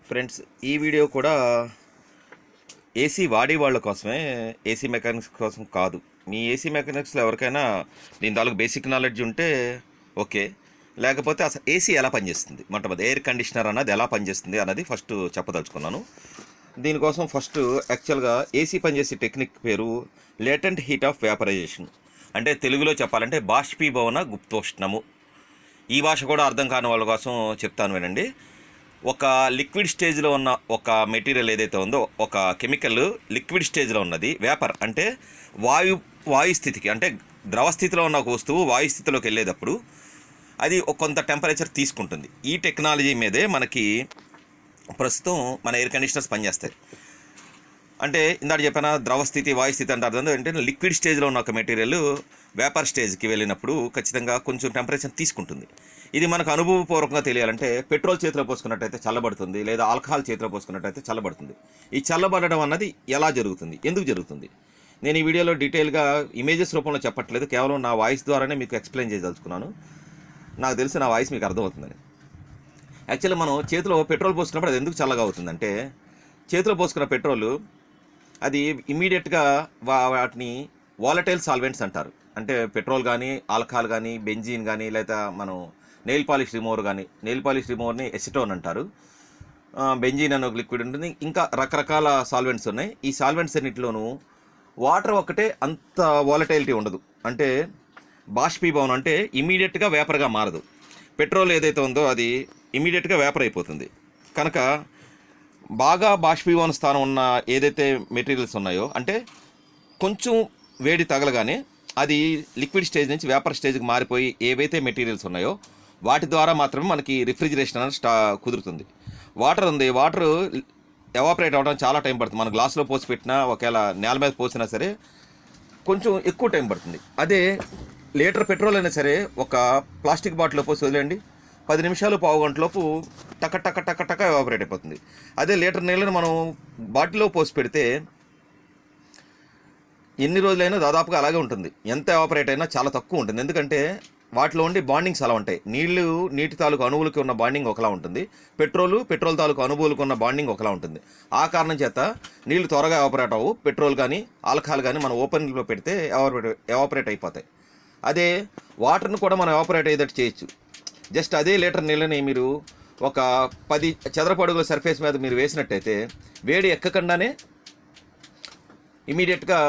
Friends, ఈ video కూడా AC వాడే వాళ్ళ కోసమే, ఏసీ మెకానిక్స్ కోసం కాదు. మీ ఏసీ మెకానిక్స్లో ఎవరికైనా దీని తాలూకు బేసిక్ నాలెడ్జ్ ఉంటే ఓకే, లేకపోతే అసలు ఏసీ ఎలా పనిచేస్తుంది, మొట్టమొదటి ఎయిర్ కండిషనర్ అన్నది ఎలా పనిచేస్తుంది అన్నది ఫస్ట్ చెప్పదలుచుకున్నాను. దీనికోసం ఫస్ట్ యాక్చువల్గా ఏసీ పనిచేసే టెక్నిక్ పేరు లేటెంట్ హీట్ ఆఫ్ వేపరైజేషన్. అంటే తెలుగులో చెప్పాలంటే బాష్పీభవన గుప్తోష్ణము. ఈ భాష కూడా అర్థం కాని వాళ్ళ కోసం చెప్తాను వినండి. ఒక లిక్విడ్ స్టేజ్లో ఉన్న ఒక మెటీరియల్ ఏదైతే ఉందో, ఒక కెమికల్ లిక్విడ్ స్టేజ్లో ఉన్నది, వేపర్ అంటే వాయు స్థితికి, అంటే ద్రవ స్థితిలో ఉన్న ఒక వస్తువు వాయు స్థితిలోకి వెళ్ళేటప్పుడు అది కొంత టెంపరేచర్ తీసుకుంటుంది. ఈ టెక్నాలజీ మీదే మనకి ప్రస్తుతం మన ఎయిర్ కండిషనర్స్ పనిచేస్తాయి. అంటే ఇందాక చెప్పిన ద్రవ స్థితి వాయు స్థితి అంటే అర్థం ఏంటంటే లిక్విడ్ స్టేజ్లో ఉన్న ఒక మెటీరియల్ వేపర్ స్టేజ్కి వెళ్ళినప్పుడు ఖచ్చితంగా కొంచెం టెంపరేచర్ తీసుకుంటుంది. ఇది మనకు అనుభవపూర్వకంగా తెలియాలంటే పెట్రోల్ చేతిలో పోసుకున్నట్టయితే చల్లబడుతుంది, లేదా ఆల్కహాల్ చేతిలో పోసుకున్నట్టయితే చల్లబడుతుంది. ఈ చల్లబడడం అన్నది ఎలా జరుగుతుంది, ఎందుకు జరుగుతుంది, నేను ఈ వీడియోలో డీటెయిల్గా ఇమేజెస్ రూపంలో చెప్పట్లేదు, కేవలం నా వాయిస్ ద్వారానే మీకు ఎక్స్ప్లెయిన్ చేయదలుచుకున్నాను. నాకు తెలిసి నా వాయిస్ మీకు అర్థమవుతుందని. యాక్చువల్లీ మనం చేతిలో పెట్రోల్ పోసుకున్నప్పుడు అది ఎందుకు చల్లగా అవుతుందంటే, చేతిలో పోసుకున్న పెట్రోల్ అది ఇమీడియట్గా వాటిని వాలటైల్ సాల్వెంట్స్ అంటారు. అంటే పెట్రోల్ కానీ, ఆల్కహాల్ కానీ, బెంజీన్ కానీ, లేదా మనం నెయిల్ పాలిష్ రిమూవర్ కానీ, నెయిల్ పాలిష్ రిమూవర్ని ఎసిటోన్ అంటారు, బెంజీన్ అనే ఒక లిక్విడ్ ఉంటుంది, ఇంకా రకరకాల సాల్వెంట్స్ ఉన్నాయి. ఈ సాల్వెంట్స్ అన్నింటిలోనూ వాటర్ ఒక్కటే అంత వాలటైలిటీ ఉండదు. అంటే బాష్పీభవనం అంటే ఇమీడియట్గా వేపర్గా మారదు. పెట్రోల్ ఏదైతే ఉందో అది ఇమీడియట్గా వేపర్ అయిపోతుంది. కనుక బాగా బాష్పీభవన స్థానం ఉన్న ఏదైతే మెటీరియల్స్ ఉన్నాయో, అంటే కొంచెం వేడి తగలగానే అది లిక్విడ్ స్టేజ్ నుంచి వేపర్ స్టేజ్కి మారిపోయి ఏవైతే మెటీరియల్స్ ఉన్నాయో వాటి ద్వారా మాత్రమే మనకి రిఫ్రిజిరేషన్ అనేది కుదురుతుంది. వాటర్ ఉంది, వాటర్ ఎవాపరేట్ అవ్వడం చాలా టైం పడుతుంది. మన గ్లాసులో పోసి పెట్టినా, ఒకవేళ నేల మీద పోసినా సరే కొంచెం ఎక్కువ టైం పడుతుంది. అదే లీటర్ పెట్రోల్ అయినా సరే ఒక ప్లాస్టిక్ బాటిల్లో పోసి వదిలేండి, 10 నిమిషాలు పావు గంటలోపు టక టక టక టక ఎవాపరేట్ అయిపోతుంది. అదే లీటర్ నీళ్ళని మనం బాటిల్లో పోసి పెడితే ఎన్ని రోజులైనా దాదాపుగా అలాగే ఉంటుంది. ఎంత ఎవాపరేట్ అయినా చాలా తక్కువ ఉంటుంది. ఎందుకంటే వాటిలో ఉండే బాండింగ్స్ అలా ఉంటాయి. నీటి తాలూకు అణువులకి ఉన్న బాండింగ్ ఒకలా ఉంటుంది, పెట్రోల్ తాలూకు అణువులకు ఉన్న బాండింగ్ ఒకలా ఉంటుంది. ఆ కారణం చేత నీళ్లు త్వరగా ఎవాపరేట్ అవ్వవు. పెట్రోల్ కానీ ఆల్కహాల్ కానీ మనం ఓపెన్లో పెడితే ఎవాపరేట్ అయిపోతాయి. అదే వాటర్ని కూడా మనం ఎవాపరేట్ అయ్యేటట్టు చేయొచ్చు. జస్ట్ అదే లీటర్ నీళ్ళని మీరు ఒక 10 చదరపు అడుగుల సర్ఫేస్ మీద మీరు వేసినట్టయితే వేడి ఎక్కకుండానే ఇమీడియట్గా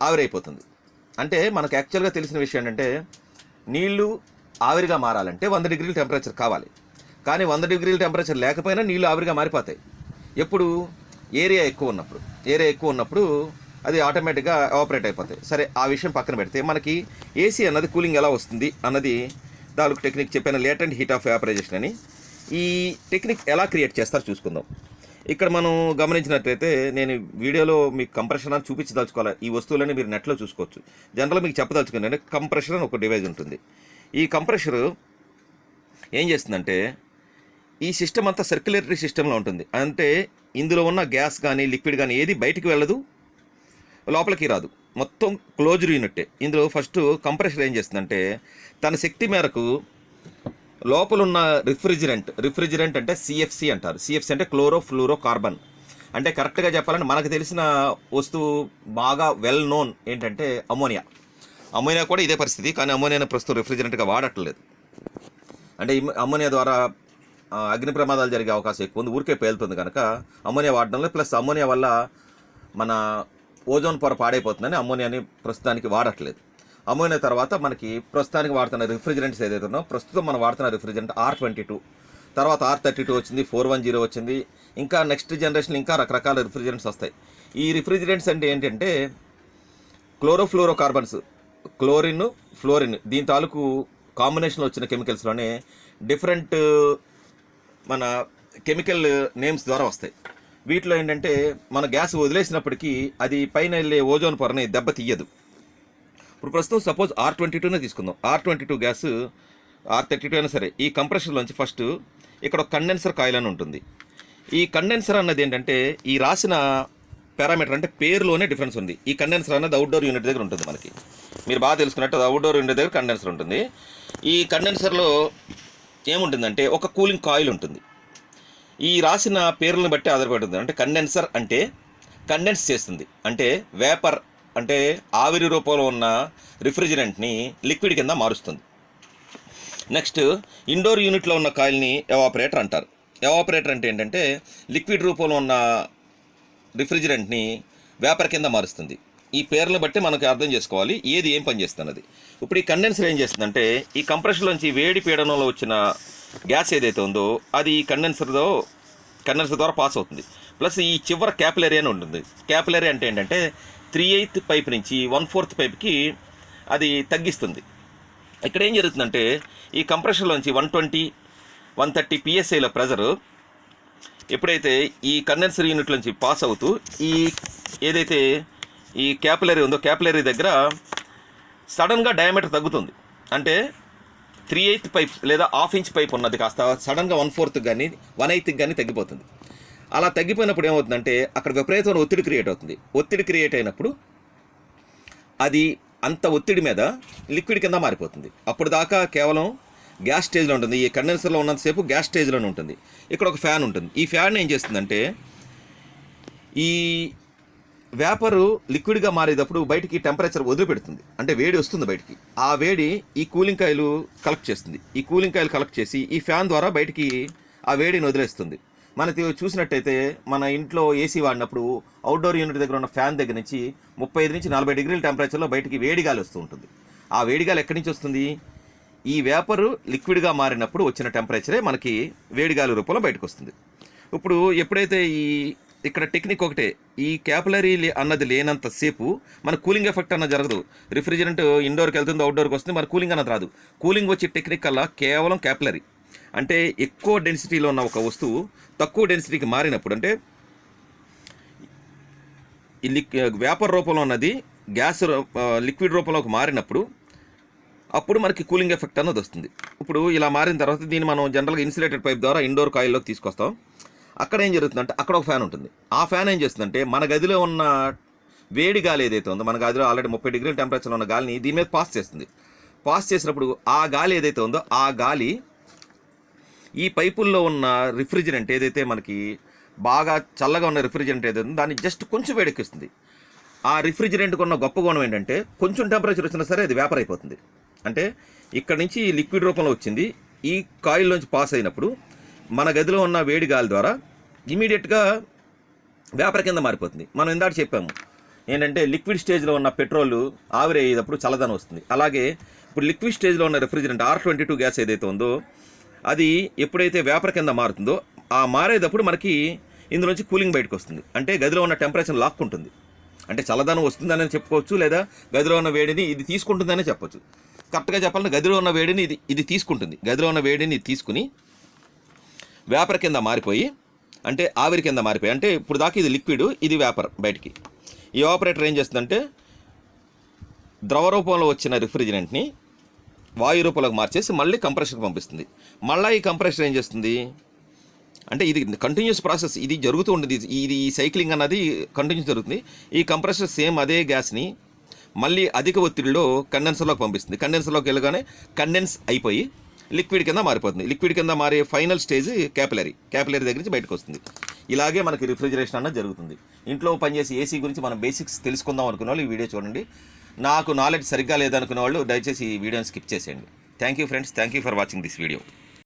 ఆవిరైపోతుంది. అంటే మనకు యాక్చువల్గా తెలిసిన విషయం ఏంటంటే, నీళ్లు ఆవిరిగా మారాలంటే 100 డిగ్రీల టెంపరేచర్ కావాలి. కానీ 100 డిగ్రీల టెంపరేచర్ లేకపోయినా నీళ్లు ఆవిరిగా మారిపోతాయి. ఎప్పుడు ఏరియా ఎక్కువ ఉన్నప్పుడు అది ఆటోమేటిక్గా ఎవాపరేట్ అయిపోతాయి. సరే, ఆ విషయం పక్కన పెడితే మనకి ఏసీ అన్నది కూలింగ్ ఎలా వస్తుంది అన్నది దానికి టెక్నిక్ చెప్పాను, లేటెంట్ హీట్ ఆఫ్ వేపరైజేషన్ అని. ఈ టెక్నిక్ ఎలా క్రియేట్ చేస్తారో చూసుకుందాం. ఇక్కడ మనం గమనించినట్లయితే నేను వీడియోలో మీకు కంప్రెషర్ అని చూపించదలుచుకోవాలి. ఈ వస్తువులని మీరు నెట్లో చూసుకోవచ్చు. జనరల్గా మీకు చెప్పదలుచుకున్నాను, కంప్రెషర్ అని ఒక డివైస్ ఉంటుంది. ఈ కంప్రెషర్ ఏం చేస్తుందంటే, ఈ సిస్టమ్ అంతా సర్క్యులేటరీ సిస్టంలో ఉంటుంది. అంటే ఇందులో ఉన్న గ్యాస్ కానీ లిక్విడ్ కానీ ఏది బయటికి వెళ్ళదు, లోపలికి రాదు, మొత్తం క్లోజ్డ్ యూనిట్టే. ఇందులో ఫస్ట్ కంప్రెషర్ ఏం చేస్తుందంటే, తన శక్తి మేరకు లోపలున్న రిఫ్రిజిరెంట్ అంటే సిఎఫ్సి అంటారు. సిఎఫ్సి అంటే క్లోరో కార్బన్. అంటే కరెక్ట్గా చెప్పాలంటే మనకు తెలిసిన వస్తువు బాగా వెల్ నోన్ ఏంటంటే అమ్మోనియా కూడా ఇదే పరిస్థితి. కానీ అమ్మోనియాని ప్రస్తుతం రిఫ్రిజిరెంట్గా వాడట్లేదు. అంటే అమ్మోనియా ద్వారా అగ్ని ప్రమాదాలు జరిగే అవకాశం ఎక్కువ ఉంది, ఊరికే పేలుతుంది కనుక అమ్మోనియా వాడడంలో. ప్లస్ అమ్మోనియా వల్ల మన ఓజోన్ పొర పాడైపోతుందని అమ్మోనియాని ప్రస్తుతానికి వాడట్లేదు. అమ్మోనియా తర్వాత మనకి ప్రస్తుతానికి వాడుతున్న రిఫ్రిజిరెంట్స్ ఏదైతే ఉన్నో, ప్రస్తుతం మనం వాడుతున్న రిఫ్రిజిరెంట్ R22, తర్వాత R32 వచ్చింది, 410 వచ్చింది, ఇంకా నెక్స్ట్ జనరేషన్ ఇంకా రకరకాల రిఫ్రిజిరెంట్స్ వస్తాయి. ఈ రిఫ్రిజిరెంట్స్ అంటే ఏంటంటే క్లోరో కార్బన్స్, క్లోరిన్, ఫ్లోరిన్, దీని తాలూకు కాంబినేషన్లో వచ్చిన కెమికల్స్లోనే డిఫరెంట్ మన కెమికల్ నేమ్స్ ద్వారా వస్తాయి. వీటిలో ఏంటంటే మన గ్యాస్ వదిలేసినప్పటికీ అది పైన వెళ్ళే ఓజోన్ పొరని దెబ్బ తీయదు. ఇప్పుడు ప్రస్తుతం సపోజ్ R22నే తీసుకుందాం. R22 గ్యాస్, R32 అయినా సరే, ఈ కంప్రెషర్లోంచి ఫస్ట్ ఇక్కడ ఒక కండెన్సర్ కాయిల్ అని ఉంటుంది. ఈ కండెన్సర్ అన్నది ఏంటంటే ఈ రాసిన పారామీటర్ అంటే పేరులోనే డిఫరెన్స్ ఉంది. ఈ కండెన్సర్ అన్నది అవుట్డోర్ యూనిట్ దగ్గర ఉంటుంది. మనకి మీరు బాగా తెలుసుకున్నట్టు అవుట్డోర్ యూనిట్ దగ్గర కండెన్సర్ ఉంటుంది. ఈ కండెన్సర్లో ఏముంటుందంటే ఒక కూలింగ్ కాయిల్ ఉంటుంది. ఈ రాసిన పేర్లను బట్టి ఆధారపడుతుంది. అంటే కండెన్సర్ అంటే కండెన్స్ చేస్తుంది, అంటే వేపర్ అంటే ఆవిరి రూపంలో ఉన్న రిఫ్రిజిరెంట్ని లిక్విడ్ కింద మారుస్తుంది. నెక్స్ట్ ఇండోర్ యూనిట్లో ఉన్న కాయిల్ని ఎవాపరేటర్ అంటారు. ఎవాపరేటర్ అంటే ఏంటంటే లిక్విడ్ రూపంలో ఉన్న రిఫ్రిజిరెంట్ని వేపర్ కింద మారుస్తుంది. ఈ పేర్లను బట్టి మనకు అర్థం చేసుకోవాలి ఏది ఏం పని చేస్తున్నది. ఇప్పుడు ఈ కండెన్సర్ ఏం చేస్తుందంటే ఈ కంప్రెషర్లోంచి వేడి పీడనంలో వచ్చిన గ్యాస్ ఏదైతే ఉందో అది కండెన్సర్ ద్వారా పాస్ అవుతుంది. ప్లస్ ఈ చివర క్యాపిలరీ అని ఉంటుంది. క్యాపిలరీ అంటే ఏంటంటే 3/8 పైప్ నుంచి 1/4 పైప్కి అది తగ్గిస్తుంది. ఇక్కడ ఏం జరుగుతుందంటే ఈ కంప్రెషర్లోంచి 120-130 PSIలో ప్రెజరు ఎప్పుడైతే ఈ కండెన్సర్ యూనిట్ నుంచి పాస్ అవుతూ ఈ ఏదైతే ఈ క్యాపిలరీ ఉందో క్యాపిలరీ దగ్గర సడన్గా డయామీటర్ తగ్గుతుంది. అంటే 3/8 పైప్ లేదా 1/2 ఇంచ్ పైప్ ఉన్నది కాస్త సడన్గా 1/4 కానీ 1/8 కానీ తగ్గిపోతుంది. అలా తగ్గిపోయినప్పుడు ఏమవుతుందంటే అక్కడ విపరీతమైన ఒత్తిడి క్రియేట్ అవుతుంది. ఒత్తిడి క్రియేట్ అయినప్పుడు అది అంత ఒత్తిడి మీద లిక్విడ్ కింద మారిపోతుంది. అప్పుడు దాకా కేవలం గ్యాస్ స్టేజ్లో ఉంటుంది. ఈ కండెన్సర్లో ఉన్నంతసేపు గ్యాస్ స్టేజ్లోనే ఉంటుంది. ఇక్కడ ఒక ఫ్యాన్ ఉంటుంది. ఈ ఫ్యాన్ ఏం చేస్తుందంటే ఈ వేపరు లిక్విడ్గా మారేటప్పుడు బయటికి టెంపరేచర్ వదిలిపెడుతుంది, అంటే వేడి వస్తుంది బయటికి. ఆ వేడి ఈ కూలింగ్ కాయిల్ కలెక్ట్ చేస్తుంది. ఈ కూలింగ్ కాయిల్ కలెక్ట్ చేసి ఈ ఫ్యాన్ ద్వారా బయటికి ఆ వేడిని వదిలేస్తుంది. మనకి చూసినట్టయితే మన ఇంట్లో ఏసీ వాడినప్పుడు అవుట్డోర్ యూనిట్ దగ్గర ఉన్న ఫ్యాన్ దగ్గర నుంచి 35 నుంచి 40 డిగ్రీల టెంపరేచర్లో బయటికి వేడిగాలి వస్తూ ఉంటుంది. ఆ వేడిగాలి ఎక్కడి నుంచి వస్తుంది? ఈ వేపరు లిక్విడ్గా మారినప్పుడు వచ్చిన టెంపరేచరే మనకి వేడిగాలి రూపంలో బయటకు వస్తుంది. ఇప్పుడు ఎప్పుడైతే ఇక్కడ టెక్నిక్ ఒకటే, ఈ క్యాపిలరీ అన్నది లేనంతసేపు మన కూలింగ్ ఎఫెక్ట్ అన్నది జరగదు. రిఫ్రిజిరెంట్ ఇండోర్కి వెళ్తుంది, అవుట్డోర్కి వస్తుంది, మన కూలింగ్ అన్నది రాదు. కూలింగ్ వచ్చే టెక్నిక్ కల్లా కేవలం క్యాపిలరీ, అంటే ఎక్కువ డెన్సిటీలో ఉన్న ఒక వస్తువు తక్కువ డెన్సిటీకి మారినప్పుడు, అంటే ఈ వేపర్ రూపంలో ఉన్నది గ్యాస్ లిక్విడ్ రూపంలోకి మారినప్పుడు అప్పుడు మనకి కూలింగ్ ఎఫెక్ట్ అన్నది వస్తుంది. ఇప్పుడు ఇలా మారిన తర్వాత దీన్ని మనం జనరల్గా ఇన్సులేటెడ్ పైప్ ద్వారా ఇండోర్ కాయిల్లోకి తీసుకొస్తాం. అక్కడ ఏం జరుగుతుందంటే అక్కడ ఒక ఫ్యాన్ ఉంటుంది. ఆ ఫ్యాన్ ఏం చేస్తుందంటే మన గదిలో ఉన్న వేడి గాలి ఏదైతే ఉందో, మన గదిలో ఆల్రెడీ 30 డిగ్రీల టెంపరేచర్లో ఉన్న గాలిని దీని మీద పాస్ చేస్తుంది. పాస్ చేసినప్పుడు ఆ గాలి ఏదైతే ఉందో ఆ గాలి ఈ పైపుల్లో ఉన్న రిఫ్రిజిరెంట్ ఏదైతే మనకి బాగా చల్లగా ఉన్న రిఫ్రిజిరెంట్ ఏదైతే ఉందో దాన్ని జస్ట్ కొంచెం వేడెక్కిస్తుంది. ఆ రిఫ్రిజిరెంట్కి ఉన్న గొప్ప గుణం ఏంటంటే కొంచెం టెంపరేచర్ వచ్చినా సరే అది వేపర్ అయిపోతుంది. అంటే ఇక్కడ నుంచి లిక్విడ్ రూపంలో వచ్చింది ఈ కాయిల్లోంచి పాస్ అయినప్పుడు మన గదిలో ఉన్న వేడి గాలి ద్వారా ఇమీడియట్గా వేపర్ కింద మారిపోతుంది. మనం ఇందాక చెప్పాము ఏంటంటే లిక్విడ్ స్టేజ్లో ఉన్న పెట్రోల్ ఆవిరి అయ్యేటప్పుడు చల్లదనం వస్తుంది. అలాగే ఇప్పుడు లిక్విడ్ స్టేజ్లో ఉన్న రిఫ్రిజిరెంట్ R22 గ్యాస్ ఏదైతే ఉందో అది ఎప్పుడైతే వేపర్ కింద మారుతుందో ఆ మారేటప్పుడు మనకి ఇందులోంచి కూలింగ్ బయటకు వస్తుంది. అంటే గదిలో ఉన్న టెంపరేచర్ లాక్కుంటుంది. అంటే చల్లదనం వస్తుందని చెప్పుకోవచ్చు, లేదా గదిలో ఉన్న వేడిని ఇది తీసుకుంటుందనే చెప్పొచ్చు. కరెక్ట్గా చెప్పాలంటే గదిలో ఉన్న వేడిని ఇది తీసుకుంటుంది. గదిలో ఉన్న వేడిని తీసుకుని వేపర్ కింద మారిపోయి, అంటే ఆవిరి కింద మారిపోయి, అంటే ఇప్పుడు దాకా ఇది లిక్విడ్, ఇది వేపర్ బయటికి. ఈ ఆపరేటర్ ఏం చేస్తుందంటే ద్రవ రూపంలో వచ్చిన రిఫ్రిజిరెంట్ని వాయు రూపంలోకి మార్చేసి మళ్ళీ కంప్రెషర్కి పంపిస్తుంది. మళ్ళీ ఈ కంప్రెషర్ ఏం చేస్తుంది అంటే ఇది కంటిన్యూస్ ప్రాసెస్, ఇది జరుగుతూ ఉంటుంది. ఇది ఈ సైక్లింగ్ అన్నది కంటిన్యూస్ జరుగుతుంది. ఈ కంప్రెషర్ సేమ్ అదే గ్యాస్ని మళ్ళీ అధిక ఒత్తిడిలో కండెన్సర్లోకి పంపిస్తుంది. కండెన్సర్లోకి వెళ్ళగానే కండెన్స్ అయిపోయి లిక్విడ్ కింద మారిపోతుంది. లిక్విడ్ కింద మారే ఫైనల్ స్టేజ్ క్యాపిలరీ దగ్గర నుంచి బయటకు వస్తుంది. ఇలాగే మనకి రిఫ్రిజిరేషన్ అన్నది జరుగుతుంది. ఇంట్లో పనిచేసే ఏసీ గురించి మనం బేసిక్స్ తెలుసుకుందాం అనుకున్న వాళ్ళు ఈ వీడియో చూడండి. నాకు నాలెడ్జ్ సరిగ్గా లేదనుకున్న వాళ్ళు దయచేసి ఈ వీడియోని స్కిప్ చేసేయండి. Thank you friends, thank you for watching this video.